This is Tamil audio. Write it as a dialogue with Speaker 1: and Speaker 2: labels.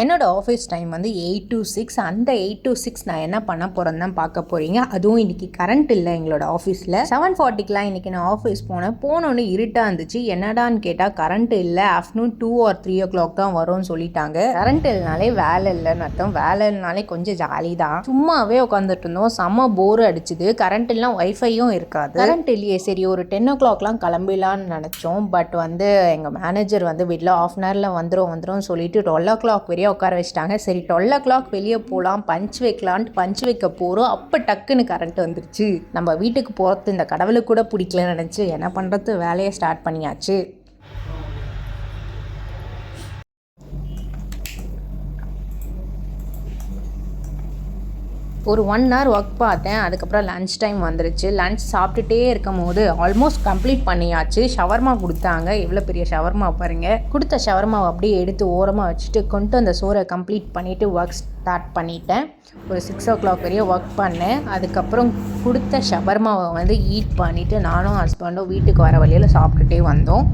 Speaker 1: என்னோடய ஆஃபீஸ் டைம் வந்து 8 to 6. அந்த 8 to 6 நான் என்ன பண்ண போகிறேன்னு தான் பார்க்க போகிறீங்க. அதுவும் இன்றைக்கி கரண்ட் இல்லை எங்களோட ஆஃபீஸில். 7:40க்கெலாம் இன்றைக்கி நான் ஆஃபீஸ் போனோன்னு இருட்டாக இருந்துச்சு. என்னடான்னு கேட்டால் கரண்ட் இல்லை, ஆஃப்டர்நூன் 2 or 3 o'clock தான் வரும்னு சொல்லிட்டாங்க. கரண்ட் இல்லைனாலே வேலை இல்லைன்னு அர்த்தம். வேலை இல்லைனாலே கொஞ்சம் ஜாலி தான். சும்மாவே உட்காந்துட்டு இருந்தோம், செம்ம போர் அடிச்சுது. கரண்ட் இல்லைனா ஒய்ஃபையும் இருக்காது. கரண்ட் இல்லையே, சரி ஒரு 10 o'clockலாம் கிளம்பிடலான்னு நினச்சோம். பட் வந்து எங்கள் மேனேஜர் வந்து வீட்டில் ஆஃப் அன் ஹவரில் வந்துடும் சொல்லிட்டு 12 o'clock வரையும் உட்கார வச்சிட்டாங்க. சரி 12 o'clock வெளியே போகலாம், பஞ்ச் வைக்கலான்ட்டு பஞ்ச் வைக்க போகிறோம். அப்போ டக்குன்னு கரண்ட் வந்துருச்சு. நம்ம வீட்டுக்கு போகிறது இந்த கடவுளுக்கு கூட பிடிக்கலன்னு நினச்சி என்ன பண்ணுறது, வேலையை ஸ்டார்ட் பண்ணியாச்சு. ஒரு 1 hour ஒர்க் பார்த்தேன். அதுக்கப்புறம் லன்ச் டைம் வந்துருச்சு. லன்ச் சாப்பிட்டுட்டே இருக்கும் போது ஆல்மோஸ்ட் கம்ப்ளீட் பண்ணியாச்சு. ஷவர்மா கொடுத்தாங்க. எவ்வளோ பெரிய ஷவர்மா பாருங்கள். கொடுத்த ஷவர்மாவை அப்படியே எடுத்து ஓரமாக வச்சுட்டு கொண்டு அந்த சோறை கம்ப்ளீட் பண்ணிவிட்டு ஒர்க் ஸ்டார்ட் பண்ணிட்டேன். ஒரு 6 o'clock வரையும் ஒர்க் பண்ணேன். அதுக்கப்புறம் கொடுத்த ஷவர்மாவை வந்து ஈட் பண்ணிவிட்டு நானும் ஹஸ்பண்டும் வீட்டுக்கு வர வழியில் சாப்பிட்டுட்டே வந்தோம்.